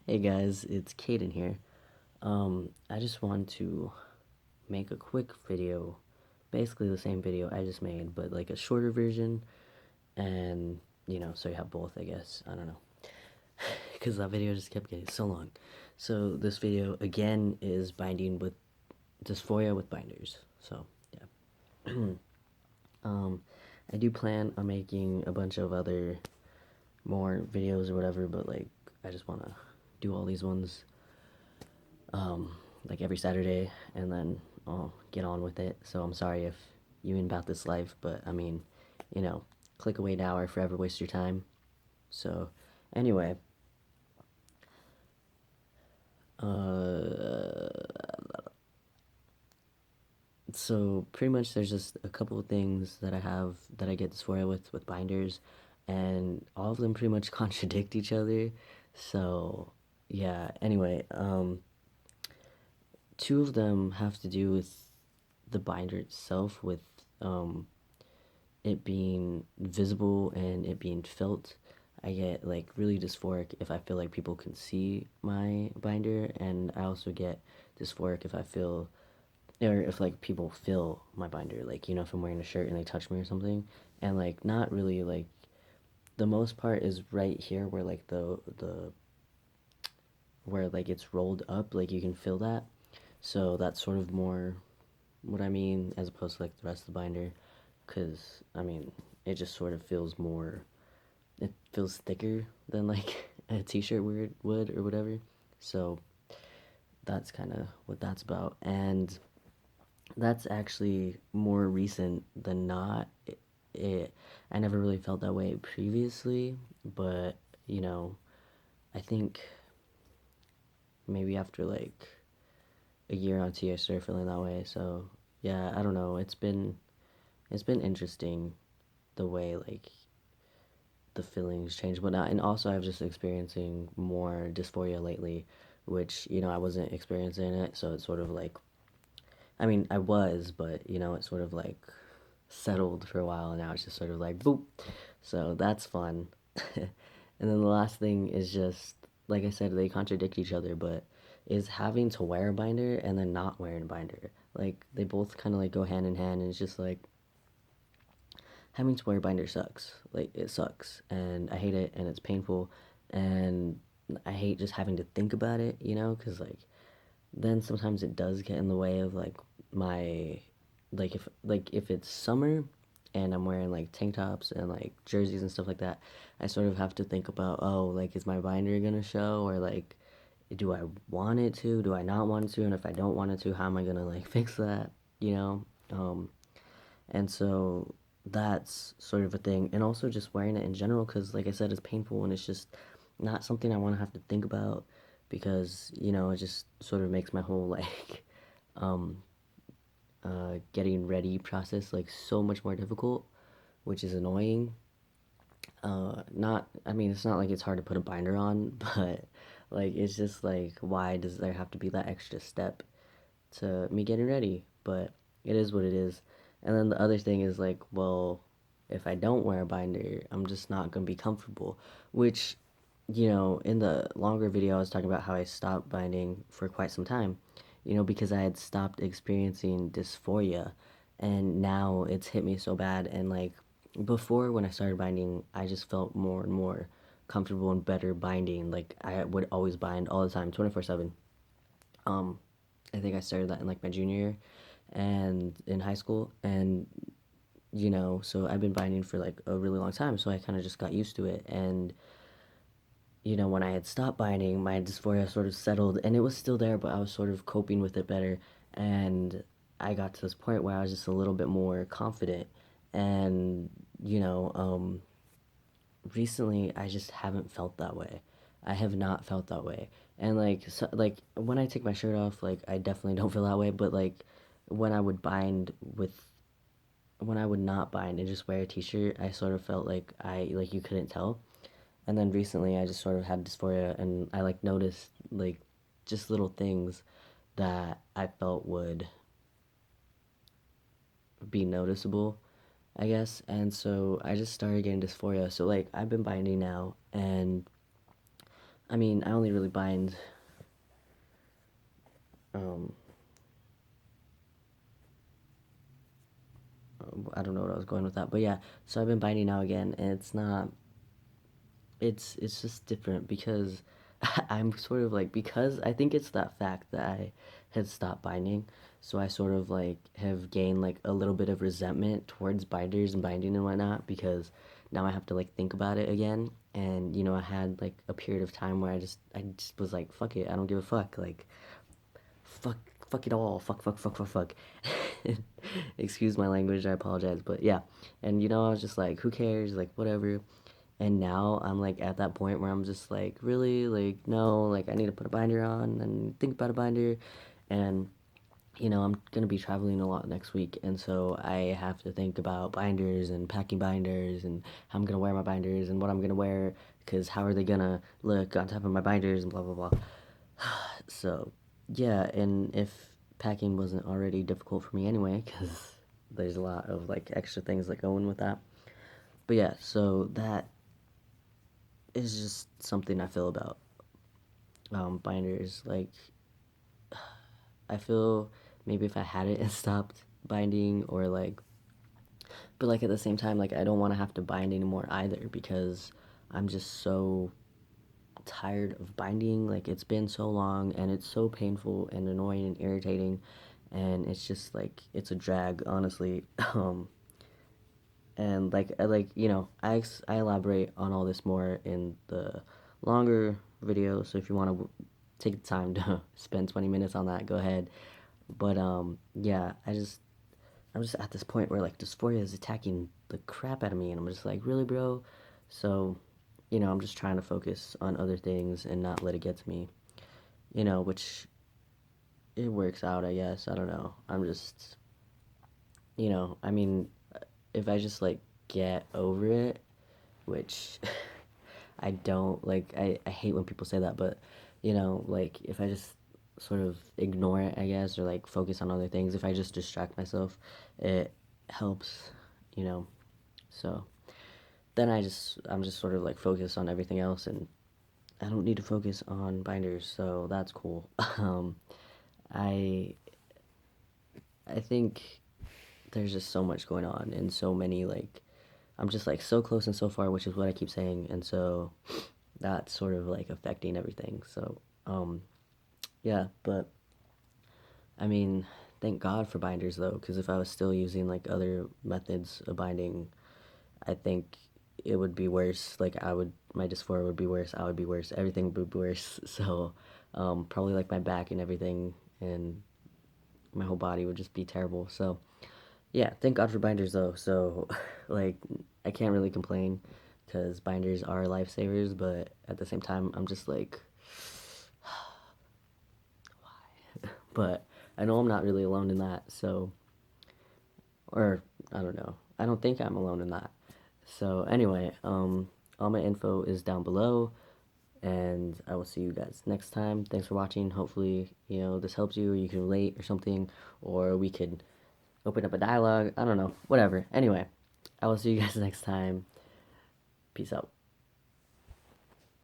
Hey guys, it's Caden here. I just want to make a quick video, basically the same video I just made, but like a shorter version, and so you have both, I guess. I don't know, because that video just kept getting so long. So this video again is binding with dysphoria with binders. So yeah, I do plan on making a bunch of other more videos or whatever, but like I just want to do all these ones like every Saturday, and then I'll get on with it. So I'm sorry if you ain't about this life, but I mean, you know, click away now or forever waste your time. So anyway, uh, so pretty much there's just a couple of things that I have that I get dysphoria with binders, and all of them pretty much contradict each other. So yeah. Anyway, two of them have to do with the binder itself, with um, it being visible and it being felt. I get like really dysphoric if I feel like people can see my binder, and I also get dysphoric if I feel, or if like people feel my binder, like if I'm wearing a shirt and they touch me or something, and like not really like the most part is right here where like the where like it's rolled up, like you can feel that. So that's sort of more what I mean, as opposed to like the rest of the binder, because I mean it just sort of feels more, it feels thicker than like a t-shirt would or whatever. So that's kind of what that's about, and that's actually more recent than not. It I never really felt that way previously, but you know I think maybe after like a year on T I started feeling that way. So yeah, I don't know, it's been interesting the way like the feelings change, but not. And also, I've just experiencing more dysphoria lately, which I wasn't experiencing it. So it's sort of like, I mean, I was, but it sort of like settled for a while, and now it's just sort of like boop. So that's fun. And then the last thing is just like I said, they contradict each other, but is having to wear a binder and then not wearing a binder. Like they both kind of like go hand in hand, and it's just like having to wear a binder sucks. Like it sucks, and I hate it, and it's painful, and I hate just having to think about it, because like then sometimes it does get in the way of like my, like if it's summer and I'm wearing like tank tops and like jerseys and stuff like that, I sort of have to think about, oh, like is my binder gonna show, or like do I want it to, do I not want it to, and if I don't want it to, how am I gonna like fix that, you know? And so that's sort of a thing. And also just wearing it in general, because like I said, it's painful, and it's just not something I want to have to think about, because it just sort of makes my whole like um, getting ready process like so much more difficult, which is annoying. Not, I mean, it's not like it's hard to put a binder on, but like it's just like, why does there have to be that extra step to me getting ready? But it is what it is. And then the other thing is like, well, if I don't wear a binder, I'm just not gonna be comfortable. Which, in the longer video, I was talking about how I stopped binding for quite some time, because I had stopped experiencing dysphoria, and now it's hit me so bad. And like before, when I started binding, I just felt more and more comfortable and better binding. Like I would always bind all the time, 24/7. Um, I think I started that in like my junior year and in high school, and so I've been binding for like a really long time, so I kind of just got used to it. And when I had stopped binding, my dysphoria sort of settled, and it was still there, but I was sort of coping with it better. And I got to this point where I was just a little bit more confident. And recently I just haven't felt that way. I have not felt that way. And like so, like when I take my shirt off, like I definitely don't feel that way, but like when I would bind with when I would not bind and just wear a t-shirt, I sort of felt like you couldn't tell. And then recently I just sort of had dysphoria, and I like noticed like just little things that I felt would be noticeable, I guess. And so I just started getting dysphoria. So like I've been binding now, and I mean, I only really bind, um, I don't know what I was going with that, but yeah, so I've been binding now again, and it's not, it's just different because I'm sort of like, because I think it's that fact that I had stopped binding, so I sort of like have gained like a little bit of resentment towards binders and binding and whatnot, because now I have to like think about it again. And I had like a period of time where I just was like, fuck it, I don't give a fuck, like fuck, fuck it all, fuck. Excuse my language, I apologize, but yeah. And I was just like, who cares, like whatever. And now I'm like at that point where I'm just like, really, like no, like I need to put a binder on and think about a binder. And I'm gonna be traveling a lot next week, and so I have to think about binders and packing binders and how I'm gonna wear my binders and what I'm gonna wear, because how are they gonna look on top of my binders and blah blah blah. So yeah, and if packing wasn't already difficult for me anyway, because there's a lot of like extra things that go in with that. But yeah, so that is just something I feel about binders. Like I feel maybe if I had it and stopped binding, or like, but like at the same time, like I don't want to have to bind anymore either, because I'm just so tired of binding. Like it's been so long and it's so painful and annoying and irritating, and it's just like it's a drag, honestly. And like I elaborate on all this more in the longer video. So if you want to take the time to spend 20 minutes on that, go ahead. But yeah, I'm just at this point where like dysphoria is attacking the crap out of me, and I'm just like, really, bro? So, I'm just trying to focus on other things and not let it get to me, which it works out, I guess. I don't know. I'm just, I mean, if I just like get over it, which I don't like, I hate when people say that, but like if I just sort of ignore it, I guess, or like focus on other things, if I just distract myself, it helps, you know. So then I'm just sort of like focused on everything else, and I don't need to focus on binders, so that's cool. I I think there's just so much going on, and so many like I'm just like so close and so far, which is what I keep saying, and so that's sort of like affecting everything. So yeah, but I mean, thank God for binders though, because if I was still using like other methods of binding, I think it would be worse. Like my dysphoria would be worse. I would be worse. Everything would be worse. So probably like my back and everything, and my whole body would just be terrible. So yeah, thank God for binders though. So like I can't really complain, because binders are lifesavers. But at the same time, I'm just like, but I know I'm not really alone in that. So, or I don't know. I don't think I'm alone in that. So anyway, all my info is down below, and I will see you guys next time. Thanks for watching. Hopefully, this helps you, or you can relate or something, or we could open up a dialogue. I don't know, whatever. Anyway, I will see you guys next time. Peace out.